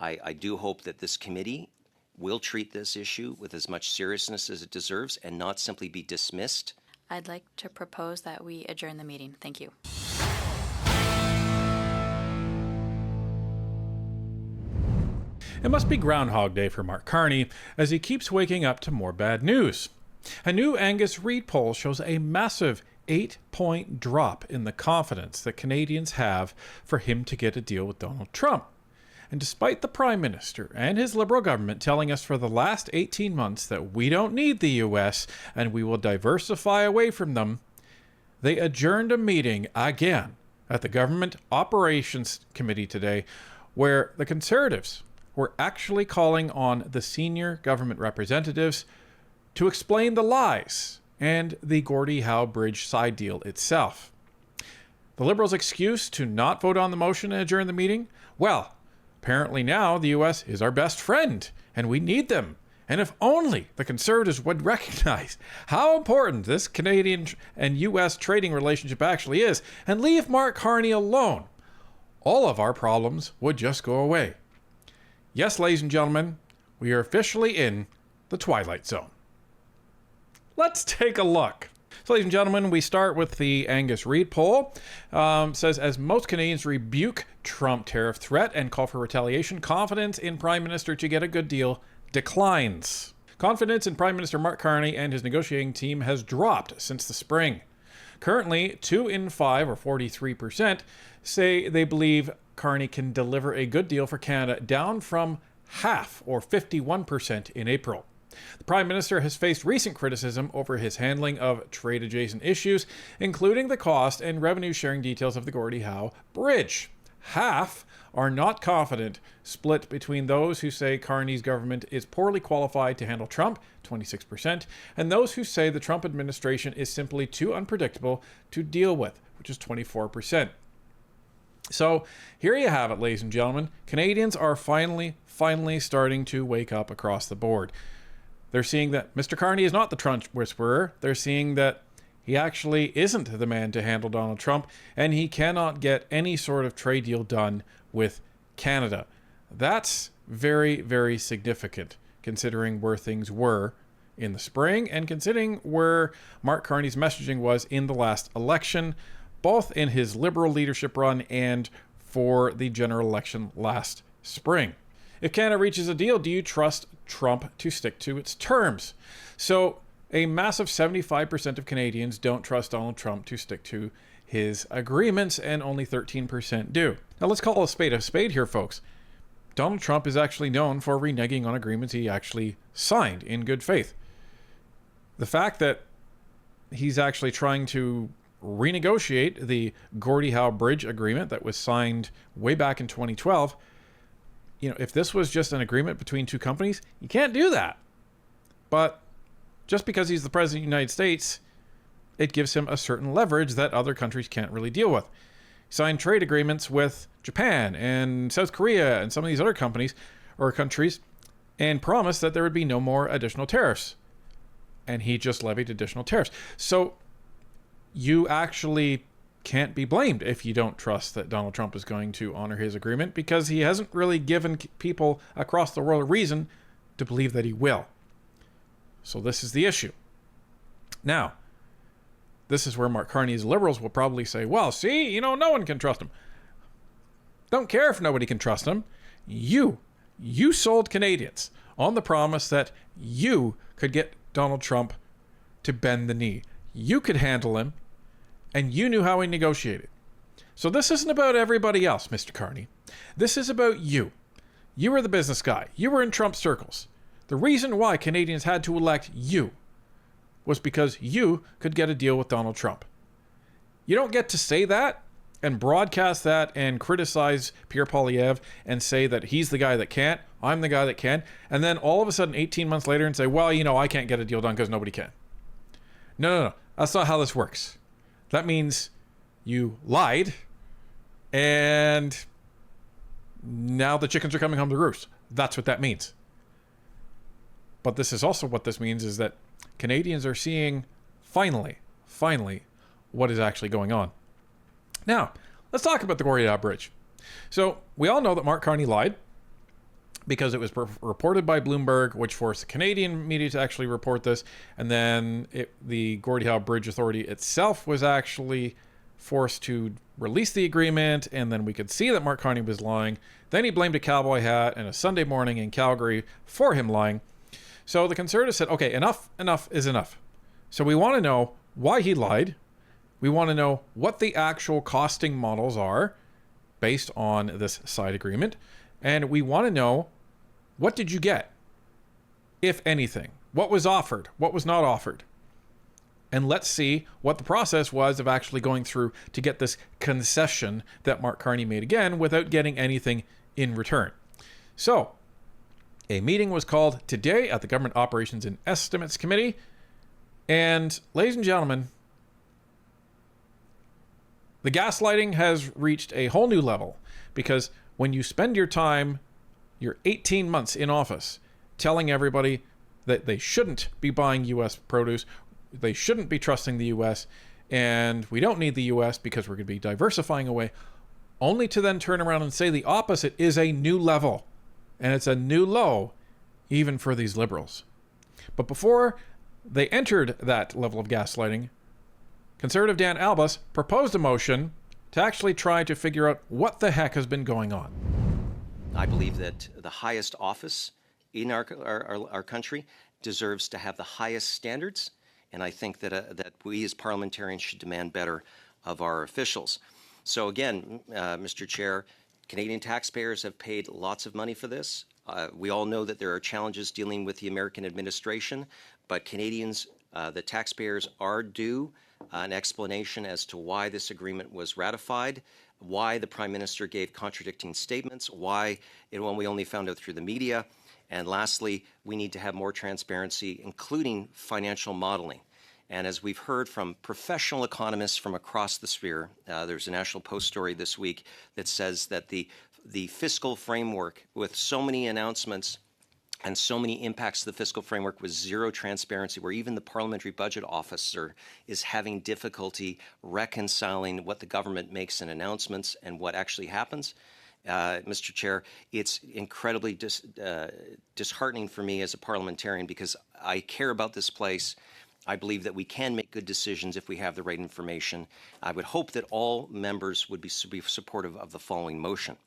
I do hope that this committee will treat this issue with as much seriousness as it deserves and not simply be dismissed. I'd like to propose that we adjourn the meeting. Thank you. It must be Groundhog Day for Mark Carney as he keeps waking up to more bad news. A new Angus Reid poll shows a massive 8-point drop in the confidence that Canadians have for him to get a deal with Donald Trump. And despite the Prime Minister and his Liberal government telling us for the last 18 months that we don't need the US and we will diversify away from them, they adjourned a meeting again at the Government Operations Committee today where the Conservatives were actually calling on the senior government representatives to explain the lies and the Gordie Howe Bridge side deal itself. The Liberals' excuse to not vote on the motion and adjourn the meeting? Well, apparently now the US is our best friend, and we need them. And if only the Conservatives would recognize how important this Canadian and US trading relationship actually is, and leave Mark Carney alone, all of our problems would just go away. Yes, ladies and gentlemen, we are officially in the Twilight Zone. Let's take a look. So, ladies and gentlemen, we start with the Angus Reid poll. Says, as most Canadians rebuke Trump tariff threat and call for retaliation, confidence in Prime Minister to get a good deal declines. Confidence in Prime Minister Mark Carney and his negotiating team has dropped since the spring. Currently, 2 in 5, or 43%, say they believe Carney can deliver a good deal for Canada, down from half, or 51%, in April. The Prime Minister has faced recent criticism over his handling of trade-adjacent issues, including the cost and revenue-sharing details of the Gordie Howe Bridge. Half are not confident, split between those who say Carney's government is poorly qualified to handle Trump, 26%, and those who say the Trump administration is simply too unpredictable to deal with, which is 24%. So here you have it, ladies and gentlemen. Canadians are finally starting to wake up across the board. They're seeing that Mr. Carney is not the Trump whisperer. They're seeing that he actually isn't the man to handle Donald Trump, and he cannot get any sort of trade deal done with Canada. That's very, very significant, considering where things were in the spring and considering where Mark Carney's messaging was in the last election, both in his Liberal leadership run and for the general election last spring. If Canada reaches a deal, do you trust Trump to stick to its terms? So a massive 75% of Canadians don't trust Donald Trump to stick to his agreements, and only 13% do. Now let's call a spade here, folks. Donald Trump is actually known for reneging on agreements he actually signed in good faith. The fact that he's actually trying to renegotiate the Gordie Howe Bridge agreement that was signed way back in 2012, if this was just an agreement between two companies, you can't do that. But just because he's the president of the United States, it gives him a certain leverage that other countries can't really deal with. He signed trade agreements with Japan and South Korea and some of these other companies or countries and promised that there would be no more additional tariffs. And he just levied additional tariffs. So you actually can't be blamed if you don't trust that Donald Trump is going to honor his agreement, because he hasn't really given people across the world a reason to believe that he will. So this is the issue. Now, this is where Mark Carney's Liberals will probably say, well, see, no one can trust him. Don't care if nobody can trust him. You sold Canadians on the promise that you could get Donald Trump to bend the knee. You could handle him, and you knew how he negotiated. So this isn't about everybody else, Mr. Carney. This is about you. You were the business guy. You were in Trump circles. The reason why Canadians had to elect you was because you could get a deal with Donald Trump. You don't get to say that and broadcast that and criticize Pierre Poilievre and say that he's the guy that can't, I'm the guy that can, and then all of a sudden 18 months later and say, well, I can't get a deal done because nobody can. No. That's not how this works. That means you lied, and now the chickens are coming home to roost. That's what that means. But this is also what this means, is that Canadians are seeing, finally, what is actually going on. Now, let's talk about the Gordie Howe Bridge. So, we all know that Mark Carney lied. because it was reported by Bloomberg, which forced the Canadian media to actually report this. And then the Gordie Howe Bridge Authority itself was actually forced to release the agreement. And then we could see that Mark Carney was lying. Then he blamed a cowboy hat and a Sunday morning in Calgary for him lying. So the Conservatives said, okay, enough is enough. So we want to know why he lied. We want to know what the actual costing models are based on this side agreement. And we want to know, what did you get, if anything? What was offered? What was not offered? And let's see what the process was of actually going through to get this concession that Mark Carney made again without getting anything in return. So, a meeting was called today at the Government Operations and Estimates Committee. And, ladies and gentlemen, the gaslighting has reached a whole new level, because when you spend your time, your 18 months in office, telling everybody that they shouldn't be buying U.S. produce, they shouldn't be trusting the U.S., and we don't need the U.S. because we're going to be diversifying away, only to then turn around and say the opposite is a new level. And it's a new low, even for these liberals. But before they entered that level of gaslighting, Conservative Dan Albus proposed a motion to actually try to figure out what the heck has been going on. I believe that the highest office in our country deserves to have the highest standards, and I think that we as parliamentarians should demand better of our officials. So again, Mr. Chair, Canadian taxpayers have paid lots of money for this. We all know that there are challenges dealing with the American administration, but Canadians, the taxpayers, are due an explanation as to why this agreement was ratified, why the Prime Minister gave contradicting statements, why when we only found out through the media, and lastly, we need to have more transparency, including financial modeling. And as we've heard from professional economists from across the sphere, there's a National Post story this week that says that the fiscal framework, with so many announcements and so many impacts to the fiscal framework with zero transparency, where even the parliamentary budget officer is having difficulty reconciling what the government makes in announcements and what actually happens. Mr. Chair, it's incredibly disheartening for me as a parliamentarian, because I care about this place. I believe that we can make good decisions if we have the right information. I would hope that all members would be supportive of the following motion.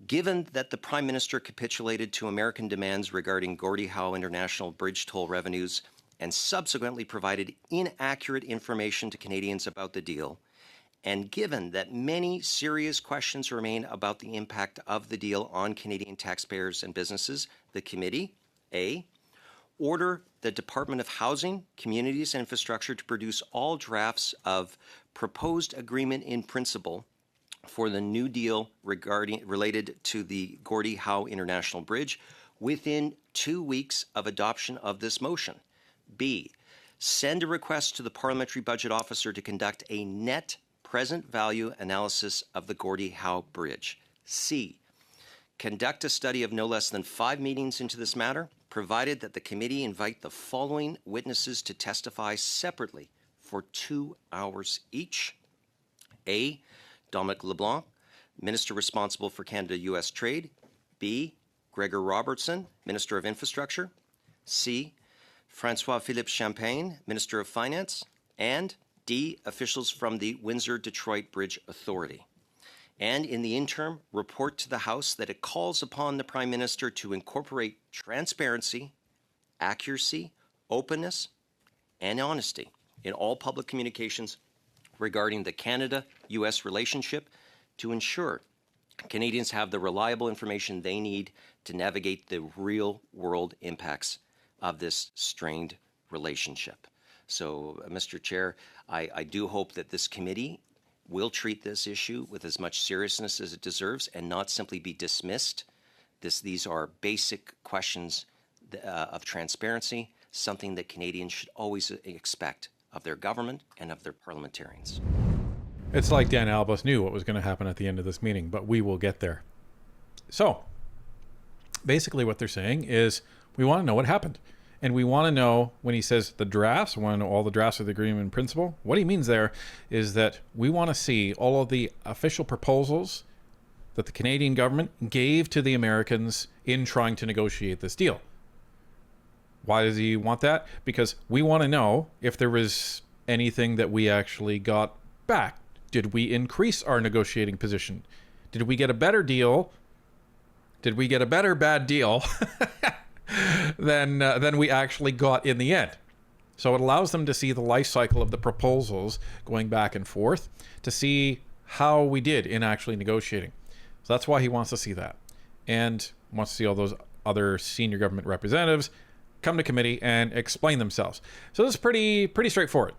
Given that the Prime Minister capitulated to American demands regarding Gordie Howe International Bridge toll revenues and subsequently provided inaccurate information to Canadians about the deal, and given that many serious questions remain about the impact of the deal on Canadian taxpayers and businesses, the committee, A, order the Department of Housing, Communities and Infrastructure to produce all drafts of proposed agreement in principle for the new deal related to the Gordie Howe International Bridge within 2 weeks of adoption of this motion. B, send a request to the Parliamentary Budget Officer to conduct a net present value analysis of the Gordie Howe Bridge. C, conduct a study of no less than 5 meetings into this matter, provided that the committee invite the following witnesses to testify separately for 2 hours each. A, Dominic LeBlanc, Minister responsible for Canada-U.S. trade. B, Gregor Robertson, Minister of Infrastructure. C, François-Philippe Champagne, Minister of Finance. And D, officials from the Windsor-Detroit Bridge Authority. And in the interim, report to the House that it calls upon the Prime Minister to incorporate transparency, accuracy, openness, and honesty in all public communications regarding the Canada-U.S. relationship to ensure Canadians have the reliable information they need to navigate the real-world impacts of this strained relationship. So, Mr. Chair, I do hope that this committee will treat this issue with as much seriousness as it deserves and not simply be dismissed. These are basic questions of transparency, something that Canadians should always expect of their government and of their parliamentarians. It's like Dan Albus knew what was going to happen at the end of this meeting, but we will get there. So, basically what they're saying is we want to know what happened. And we want to know, when he says the drafts, we want to know all the drafts of the agreement in principle. What he means there is that we want to see all of the official proposals that the Canadian government gave to the Americans in trying to negotiate this deal. Why does he want that? Because we want to know if there was anything that we actually got back. Did we increase our negotiating position? Did we get a better deal? Did we get a better bad deal than we actually got in the end? So it allows them to see the life cycle of the proposals going back and forth to see how we did in actually negotiating. So that's why he wants to see that, and wants to see all those other senior government representatives come to committee and explain themselves. So this is pretty straightforward.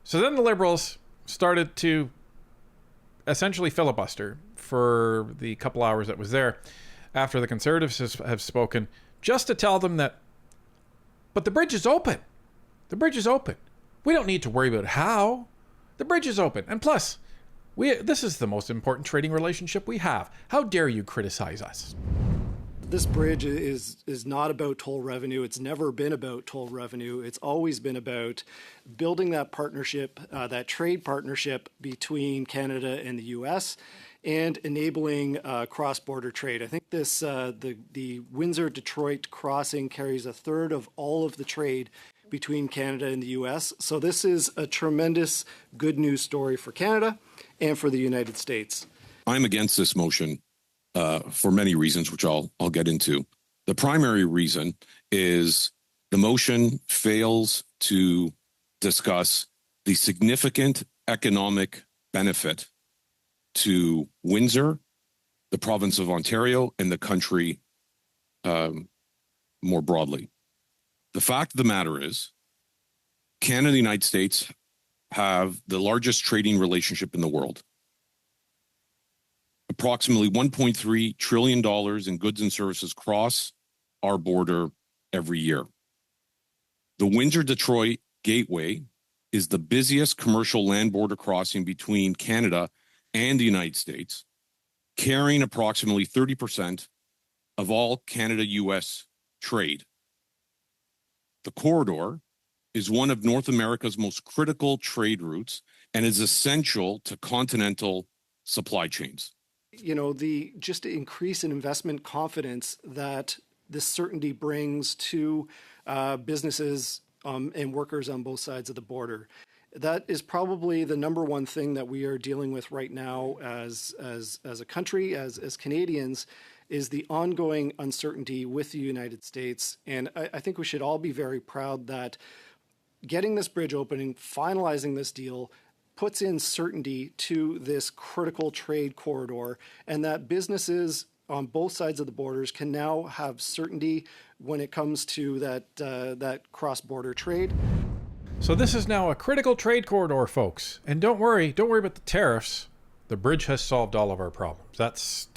So then the Liberals started to essentially filibuster for the couple hours that was there after the Conservatives have spoken, just to tell them that, but the bridge is open. The bridge is open. We don't need to worry about how. The bridge is open. And plus, this is the most important trading relationship we have. How dare you criticize us? This bridge is not about toll revenue. It's never been about toll revenue. It's always been about building that partnership, that trade partnership between Canada and the U.S., and enabling cross-border trade. I think this the Windsor-Detroit crossing carries a third of all of the trade between Canada and the U.S. So this is a tremendous good news story for Canada and for the United States. I'm against this motion for many reasons, which I'll get into. The primary reason is the motion fails to discuss the significant economic benefit to Windsor, the province of Ontario, and the country more broadly. The fact of the matter is, Canada and the United States have the largest trading relationship in the world. Approximately $1.3 trillion in goods and services cross our border every year. The Windsor-Detroit Gateway is the busiest commercial land border crossing between Canada and the United States, carrying approximately 30% of all Canada-US trade. The corridor is one of North America's most critical trade routes and is essential to continental supply chains. You know, the just increase in investment confidence that this certainty brings to businesses and workers on both sides of the border. That is probably the number one thing that we are dealing with right now as a country, as Canadians, is the ongoing uncertainty with the United States. And I think we should all be very proud that getting this bridge opening, finalizing this deal, puts in certainty to this critical trade corridor, and that businesses on both sides of the borders can now have certainty when it comes to that cross-border trade. So this is now a critical trade corridor, folks. And don't worry about the tariffs. The bridge has solved all of our problems. That's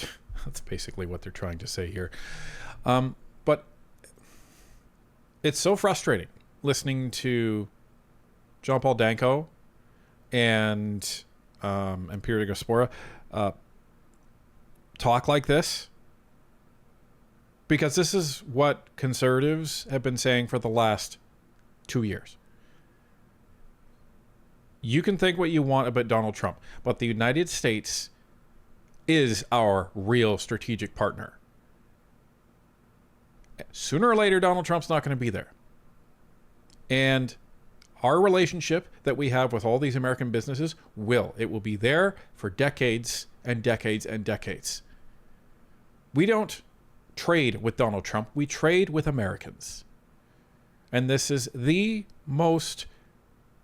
basically what they're trying to say here. But it's so frustrating listening to John Paul Danko and Pierre de Gaspora talk like this, because this is what conservatives have been saying for the last 2 years. You can think what you want about Donald Trump, but the United States is our real strategic partner. Sooner or later, Donald Trump's not going to be there. And our relationship that we have with all these American businesses it will be there for decades and decades and decades. We don't trade with Donald Trump. We trade with Americans. And this is the most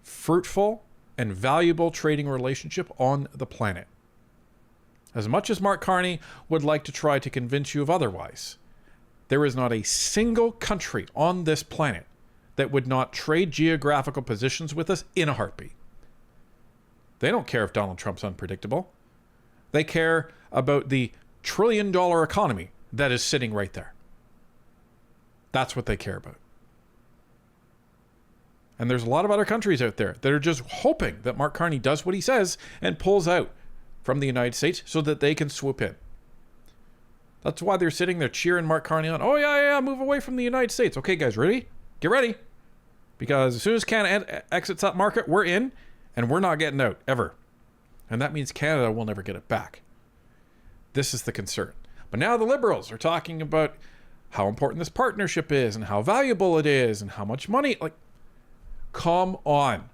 fruitful and valuable trading relationship on the planet. As much as Mark Carney would like to try to convince you of otherwise, there is not a single country on this planet that would not trade geographical positions with us in a heartbeat. They don't care if Donald Trump's unpredictable. They care about the trillion-dollar economy that is sitting right there. That's what they care about. And there's a lot of other countries out there that are just hoping that Mark Carney does what he says and pulls out from the United States so that they can swoop in. That's why they're sitting there cheering Mark Carney on. Oh, yeah, move away from the United States. Okay, guys, ready? Get ready. Because as soon as Canada exits that market, we're in, and we're not getting out, ever. And that means Canada will never get it back. This is the concern. But now the Liberals are talking about how important this partnership is and how valuable it is and how much money. Like, come on.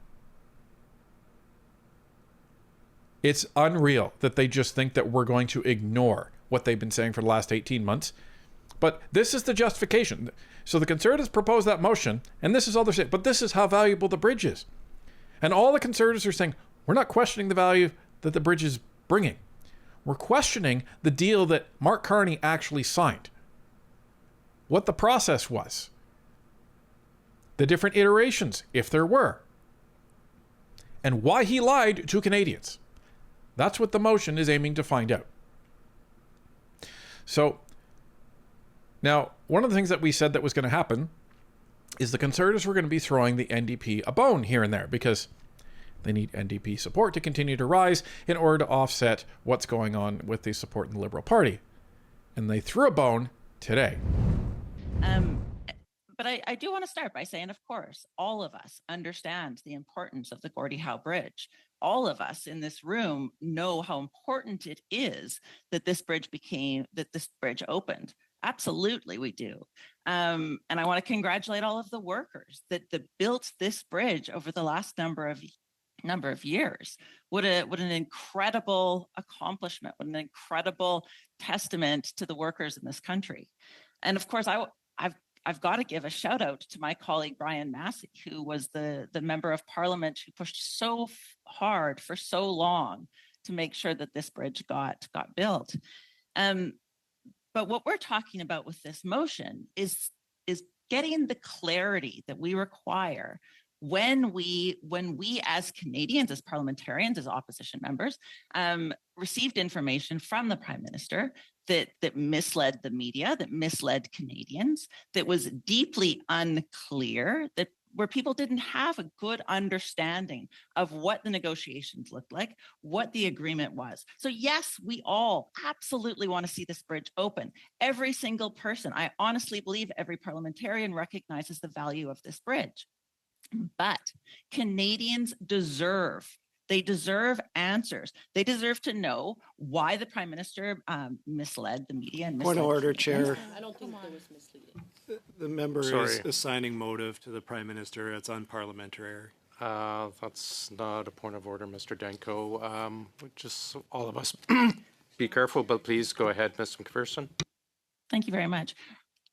It's unreal that they just think that we're going to ignore what they've been saying for the last 18 months. But this is the justification. So the Conservatives proposed that motion, and this is all they're saying. But this is how valuable the bridge is. And all the Conservatives are saying, we're not questioning the value that the bridge is bringing. We're questioning the deal that Mark Carney actually signed. What the process was. The different iterations, if there were. And why he lied to Canadians. That's what the motion is aiming to find out. So, now, one of the things that we said that was going to happen is the Conservatives were going to be throwing the NDP a bone here and there because they need NDP support to continue to rise in order to offset what's going on with the support in the Liberal Party. And they threw a bone today. But I do want to start by saying, of course, all of us understand the importance of the Gordie Howe Bridge. All of us in this room know how important it is that this bridge opened. Absolutely, we do. And I want to congratulate all of the workers that built this bridge over the last number of years. What an incredible accomplishment! What an incredible testament to the workers in this country. And of course, I've got to give a shout out to my colleague Brian Massey, who was the member of Parliament who pushed so hard for so long to make sure that this bridge got built. But what we're talking about with this motion is getting the clarity that we require when we as Canadians, as parliamentarians, as opposition members, received information from the Prime Minister that misled the media, that misled Canadians, that was deeply unclear, where people didn't have a good understanding of what the negotiations looked like, what the agreement was. So yes, we all absolutely want to see this bridge open. Every single person, I honestly believe every parliamentarian recognizes the value of this bridge. But Canadians deserve answers. They deserve to know why the Prime Minister misled the media. And Point of order, Chair. I don't think it was misleading. The member is assigning motive to the Prime Minister. It's unparliamentary. That's not a point of order, Mr. Danko. Just all of us be careful, but please go ahead, Ms. McPherson. Thank you very much.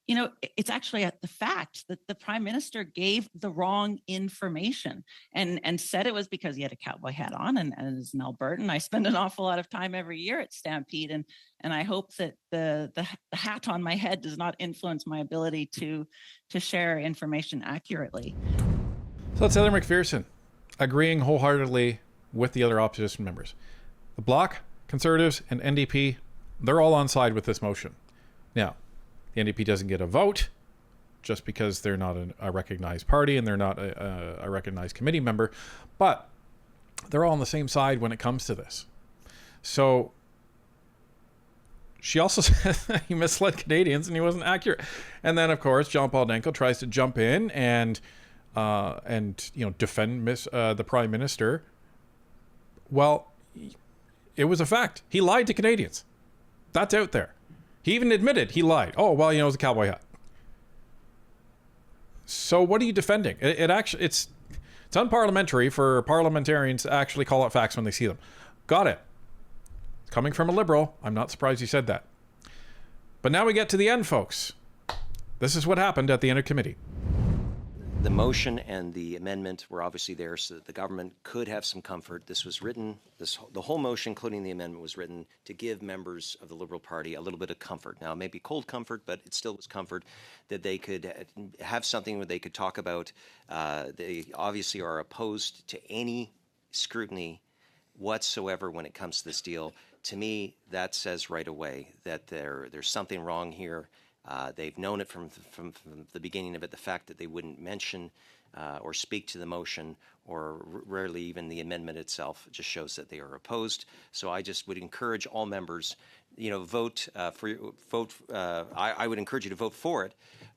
You know, it's actually the fact that the Prime Minister gave the wrong information and said it was because he had a cowboy hat on. And as an Albertan, I spend an awful lot of time every year at Stampede. And I hope that the hat on my head does not influence my ability to share information accurately. So that's Heather McPherson agreeing wholeheartedly with the other opposition members. The Bloc, Conservatives, and NDP, they're all on side with this motion. Now, the NDP doesn't get a vote just because they're not a recognized party and they're not a recognized committee member, but they're all on the same side when it comes to this. So she also said he misled Canadians and he wasn't accurate. And then, of course, John Paul Danko tries to jump in and defend the Prime Minister. Well, it was a fact. He lied to Canadians. That's out there. He even admitted he lied. Oh, well, it was a cowboy hat. So what are you defending? It's unparliamentary for parliamentarians to actually call out facts when they see them. Got it. Coming from a Liberal, I'm not surprised you said that. But now we get to the end, folks. This is what happened at the end of committee. The motion and the amendment were obviously there so that the government could have some comfort. This was written, the whole motion, including the amendment, was written to give members of the Liberal Party a little bit of comfort. Now, it may be cold comfort, but it still was comfort that they could have something where they could talk about. They obviously are opposed to any scrutiny whatsoever when it comes to this deal. To me, that says right away that there's something wrong here. They've known it from the beginning of it. The fact that they wouldn't mention or speak to the motion or rarely even the amendment itself just shows that they are opposed. So I just would encourage all members, vote. I would encourage you to vote for it,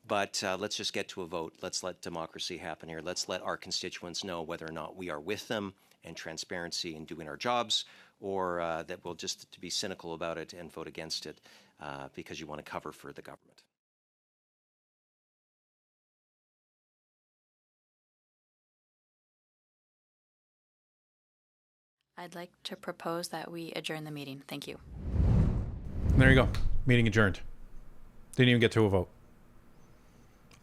but let's just get to a vote. Let's let democracy happen here. Let's let our constituents know whether or not we are with them and transparency in doing our jobs, or that will just to be cynical about it and vote against it because you want to cover for the government. I'd like to propose that we adjourn the meeting. Thank you. There you go. Meeting adjourned. Didn't even get to a vote.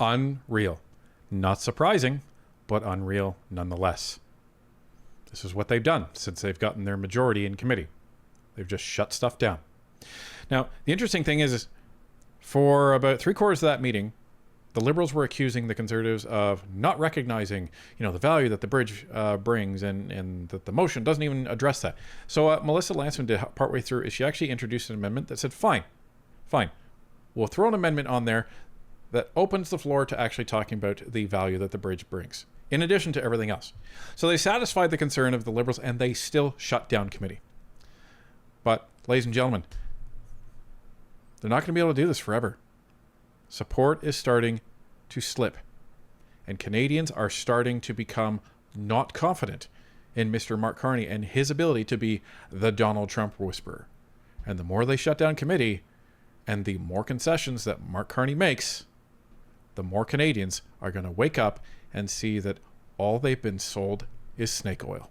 Unreal. Not surprising, but unreal nonetheless. This is what they've done since they've gotten their majority in committee. They've just shut stuff down. Now, the interesting thing is for about 3/4 of that meeting, the Liberals were accusing the Conservatives of not recognizing, the value that the bridge brings, and that the motion doesn't even address that. So Melissa Lansman did partway through is she actually introduced an amendment that said, fine, we'll throw an amendment on there that opens the floor to actually talking about the value that the bridge brings, in addition to everything else. So they satisfied the concern of the Liberals, and they still shut down committee. But, ladies and gentlemen, they're not going to be able to do this forever. Support is starting to slip, and Canadians are starting to become not confident in Mr. Mark Carney and his ability to be the Donald Trump whisperer. And the more they shut down committee and the more concessions that Mark Carney makes, the more Canadians are going to wake up and see that all they've been sold is snake oil.